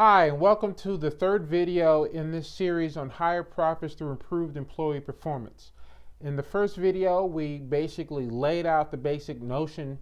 Hi, and welcome to the third video in this series on higher profits through improved employee performance. In the first video, we basically laid out the basic notion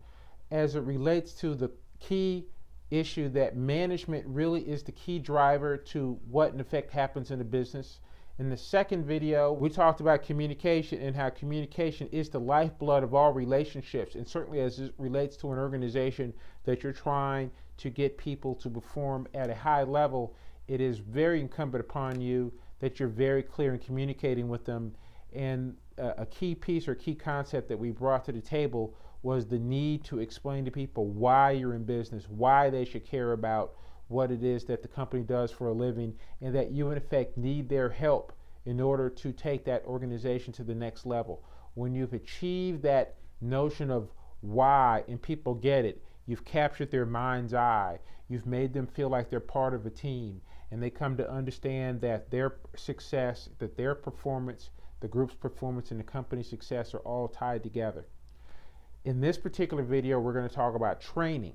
as it relates to the key issue that management really is the key driver to what in effect happens in a business. In the second video, we talked about communication and how communication is the lifeblood of all relationships, and certainly as it relates to an organization that you're trying to get people to perform at a high level, it is very incumbent upon you that you're very clear in communicating with them. And a key piece or key concept that we brought to the table was the need to explain to people why you're in business, why they should care about what it is that the company does for a living, and that you in effect need their help in order to take that organization to the next level. When you've achieved that notion of why and people get it, you've captured their mind's eye, you've made them feel like they're part of a team, and they come to understand that their success, that their performance, the group's performance, and the company's success are all tied together. In this particular video, we're going to talk about training.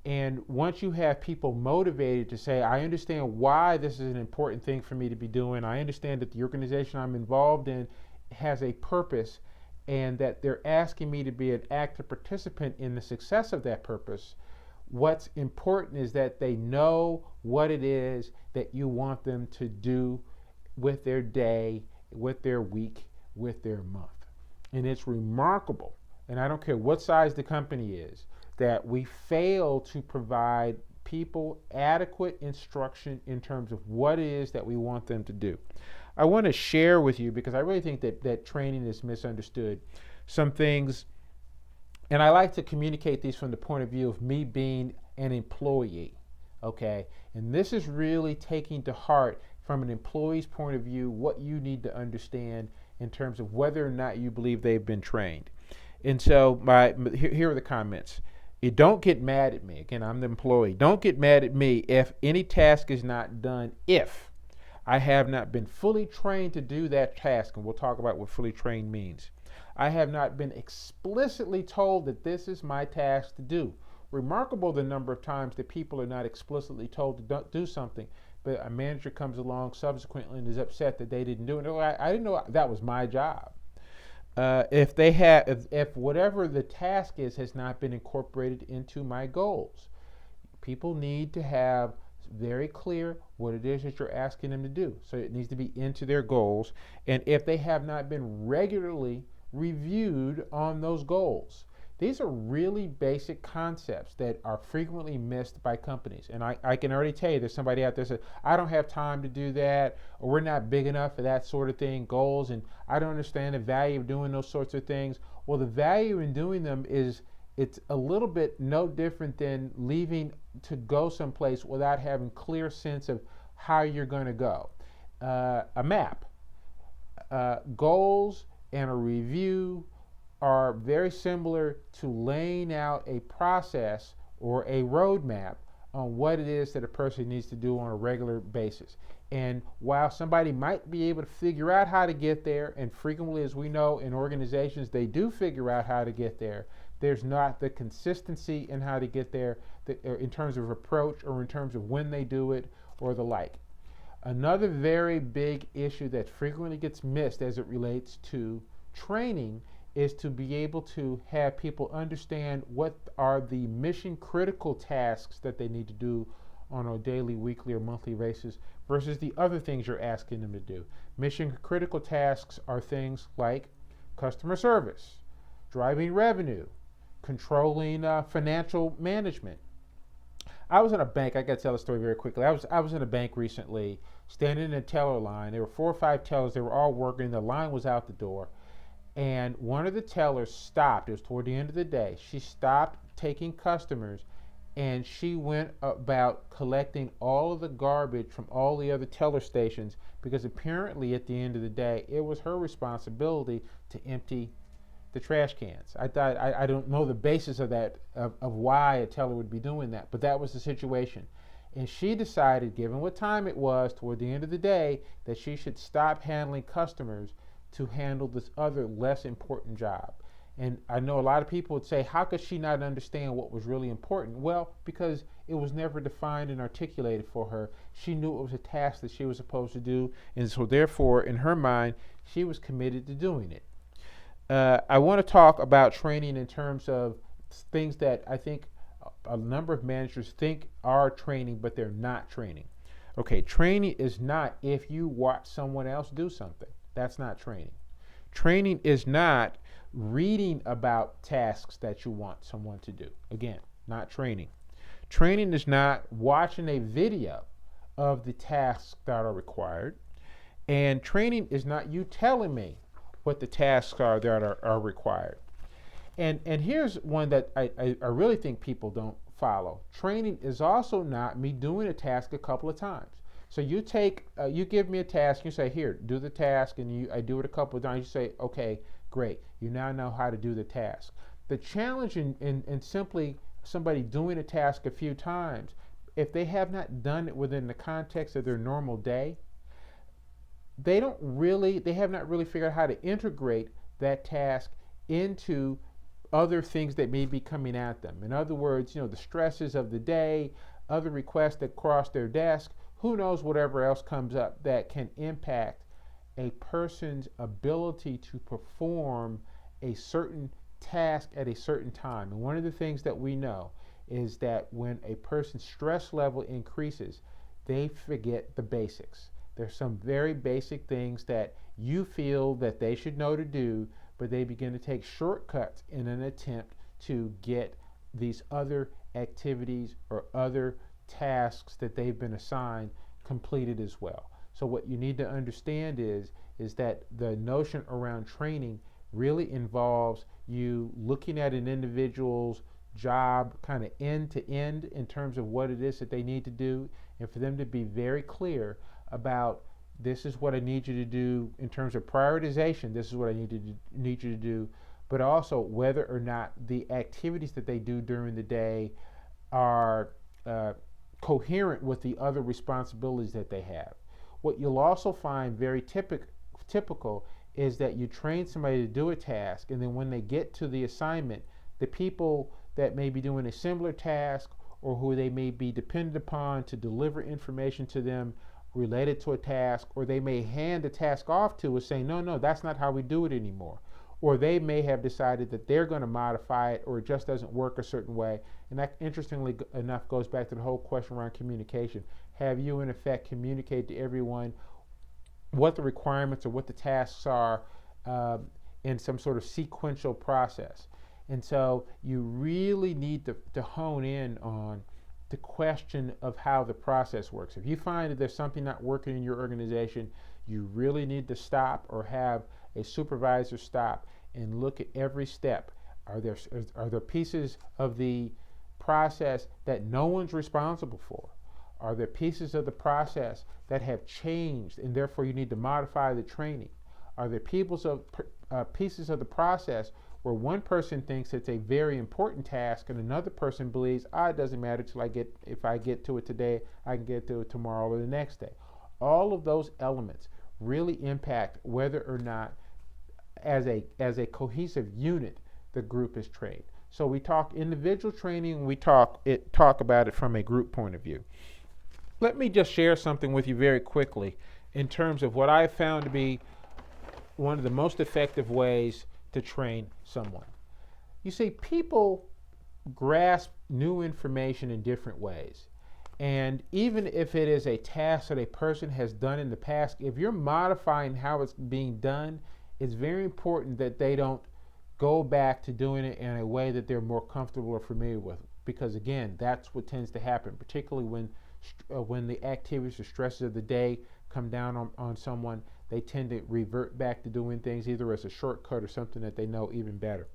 And once you have people motivated to say, I understand why this is an important thing for me to be doing, I understand that the organization I'm involved in has a purpose, and that they're asking me to be an active participant in the success of that purpose, what's important is that they know what it is that you want them to do with their day, with their week, with their month. And it's remarkable, and I don't care what size the company is, that we fail to provide people adequate instruction in terms of what it is that we want them to do. I want to share with you, because I really think that training is misunderstood, some things, and I like to communicate these from the point of view of me being an employee, okay? And this is really taking to heart from an employee's point of view what you need to understand in terms of whether or not you believe they've been trained. And so here are the comments. Don't get mad at me. Again, I'm the employee. Don't get mad at me if any task is not done if I have not been fully trained to do that task. And we'll talk about what fully trained means. I have not been explicitly told that this is my task to do. Remarkable the number of times that people are not explicitly told to do something, but a manager comes along subsequently and is upset that they didn't do it. Oh, I didn't know that was my job. If whatever the task is has not been incorporated into my goals, people need to have very clear what it is that you're asking them to do. So it needs to be into their goals. And if they have not been regularly reviewed on those goals, these are really basic concepts that are frequently missed by companies. And I can already tell you there's somebody out there that says, I don't have time to do that, or we're not big enough for that sort of thing, goals, and I don't understand the value of doing those sorts of things. Well, the value in doing them is it's a little bit no different than leaving to go someplace without having clear sense of how you're going to go. A map, goals, and a review are very similar to laying out a process or a roadmap on what it is that a person needs to do on a regular basis. And while somebody might be able to figure out how to get there, and frequently, as we know, in organizations, they do figure out how to get there, there's not the consistency in how to get there in terms of approach or in terms of when they do it or the like. Another very big issue that frequently gets missed as it relates to training is to be able to have people understand what are the mission critical tasks that they need to do on a daily, weekly, or monthly basis versus the other things you're asking them to do. Mission critical tasks are things like customer service, driving revenue, controlling financial management. I was in a bank. I got to tell the story very quickly. I was in a bank recently, standing in a teller line. There were 4 or 5 tellers. They were all working. The line was out the door. And one of the tellers stopped. It was toward the end of the day. She stopped taking customers, and she went about collecting all of the garbage from all the other teller stations, because apparently at the end of the day, it was her responsibility to empty the trash cans. I don't know the basis of that, of why a teller would be doing that, but that was the situation. And she decided, given what time it was toward the end of the day, that she should stop handling customers to handle this other less important job. And I know a lot of people would say, how could she not understand what was really important? Well, because it was never defined and articulated for her. She knew it was a task that she was supposed to do, and so therefore, in her mind, she was committed to doing it. I want to talk about training in terms of things that I think a number of managers think are training, but they're not training. Okay, training is not if you watch someone else do something. That's not training. Training is not reading about tasks that you want someone to do. Again, not training. Training is not watching a video of the tasks that are required. And training is not you telling me what the tasks are that are required. And here's one that I really think people don't follow. Training is also not me doing a task a couple of times. So you give me a task, you say, here, do the task, and I do it a couple of times. You say, okay, great, you now know how to do the task. The challenge in simply somebody doing a task a few times, if they have not done it within the context of their normal day, they have not really figured out how to integrate that task into other things that may be coming at them. In other words, the stresses of the day, other requests that cross their desk, who knows whatever else comes up that can impact a person's ability to perform a certain task at a certain time. And one of the things that we know is that when a person's stress level increases, they forget the basics. There's some very basic things that you feel that they should know to do, but they begin to take shortcuts in an attempt to get these other activities or other tasks that they've been assigned completed as well. So what you need to understand is that the notion around training really involves you looking at an individual's job kind of end to end in terms of what it is that they need to do, and for them to be very clear about, this is what I need you to do in terms of prioritization, this is what I need you to do, but also whether or not the activities that they do during the day are coherent with the other responsibilities that they have. What you'll also find very typical is that you train somebody to do a task, and then when they get to the assignment, the people that may be doing a similar task or who they may be dependent upon to deliver information to them related to a task, or they may hand the task off to is saying, no, that's not how we do it anymore. Or they may have decided that they're going to modify it, or it just doesn't work a certain way. And that, interestingly enough, goes back to the whole question around communication. Have you, in effect, communicated to everyone what the requirements or what the tasks are in some sort of sequential process? And so you really need to hone in on the question of how the process works. If you find that there's something not working in your organization, you really need to stop or have a supervisor stop and look at every step. Are there pieces of the process that no one's responsible for? Are there pieces of the process that have changed and therefore you need to modify the training? Are there pieces of the process where one person thinks it's a very important task and another person believes, it doesn't matter if I get to it today, I can get to it tomorrow or the next day. All of those elements really impact whether or not, as a cohesive unit, the group is trained. So we talk individual training, we talk about it from a group point of view. Let me just share something with you very quickly in terms of what I found to be one of the most effective ways to train someone. You see, people grasp new information in different ways. And even if it is a task that a person has done in the past, if you're modifying how it's being done, it's very important that they don't go back to doing it in a way that they're more comfortable or familiar with. Because again, that's what tends to happen, particularly when the activities or stresses of the day come down on someone. They tend to revert back to doing things either as a shortcut or something that they know even better.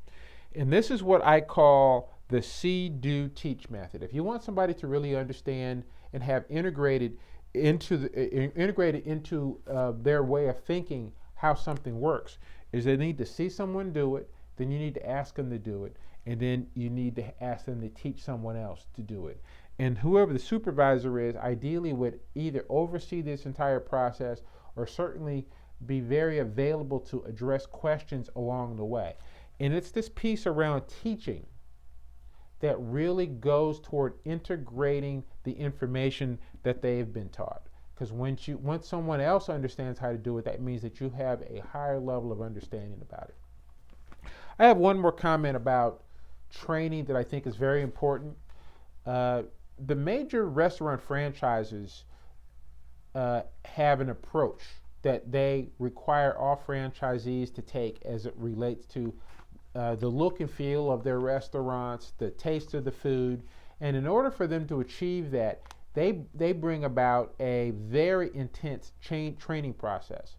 And this is what I call the see, do, teach method. If you want somebody to really understand and have integrated into their way of thinking how something works, is they need to see someone do it, then you need to ask them to do it, and then you need to ask them to teach someone else to do it. And whoever the supervisor is, ideally would either oversee this entire process or certainly be very available to address questions along the way. And it's this piece around teaching that really goes toward integrating the information that they've been taught. Because once someone else understands how to do it, that means that you have a higher level of understanding about it. I have one more comment about training that I think is very important. The major restaurant franchises have an approach that they require all franchisees to take as it relates to the look and feel of their restaurants, the taste of the food, and in order for them to achieve that, they bring about a very intense training process.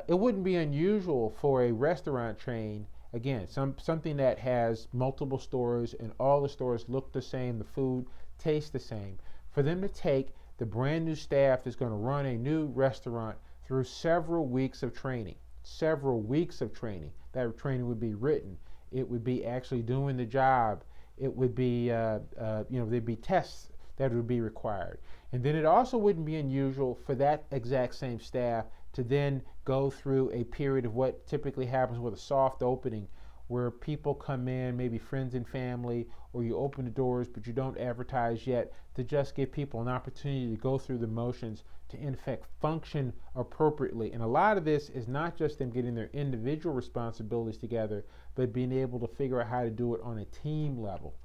It wouldn't be unusual for a restaurant chain, again, something that has multiple stores and all the stores look the same, the food tastes the same, for them to take the brand new staff that's going to run a new restaurant through several weeks of training. Several weeks of training. That training would be written. It would be actually doing the job. It would be, there'd be tests that would be required. And then it also wouldn't be unusual for that exact same staff to then go through a period of what typically happens with a soft opening, where people come in, maybe friends and family, or you open the doors but you don't advertise yet, to just give people an opportunity to go through the motions to in fact function appropriately. And a lot of this is not just them getting their individual responsibilities together, but being able to figure out how to do it on a team level.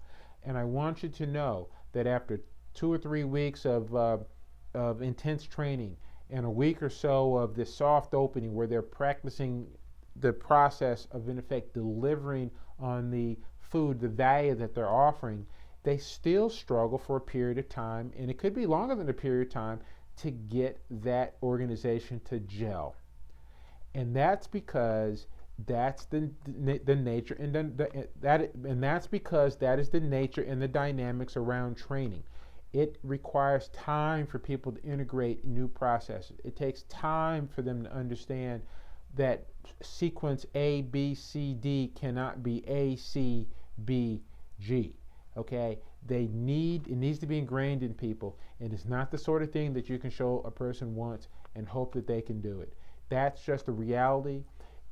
And I want you to know that after 2 or 3 weeks of intense training and a week or so of this soft opening where they're practicing the process of in effect delivering on the food, the value that they're offering, they still struggle for a period of time, and it could be longer than a period of time, to get that organization to gel. And that's because that's the nature, and that's because that is the nature and the dynamics around training. It requires time for people to integrate new processes. It takes time for them to understand that sequence A, B, C, D cannot be A, C, B, G. Okay? It needs to be ingrained in people. And it's not the sort of thing that you can show a person once and hope that they can do it. That's just the reality.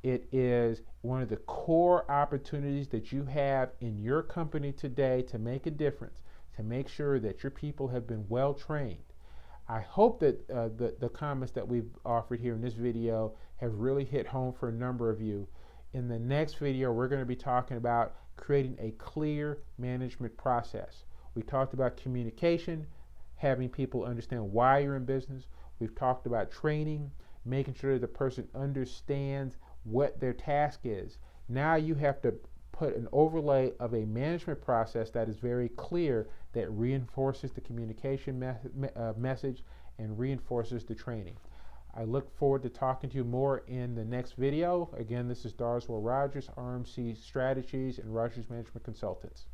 It is one of the core opportunities that you have in your company today to make a difference, to make sure that your people have been well trained. I hope that the comments that we've offered here in this video have really hit home for a number of you. In the next video, we're going to be talking about creating a clear management process. We talked about communication, having people understand why you're in business. We've talked about training, making sure the person understands what their task is. Now you have to put an overlay of a management process that is very clear, that reinforces the communication message and reinforces the training. I look forward to talking to you more in the next video. Again, this is Darswell Rogers, RMC Strategies and Rogers Management Consultants.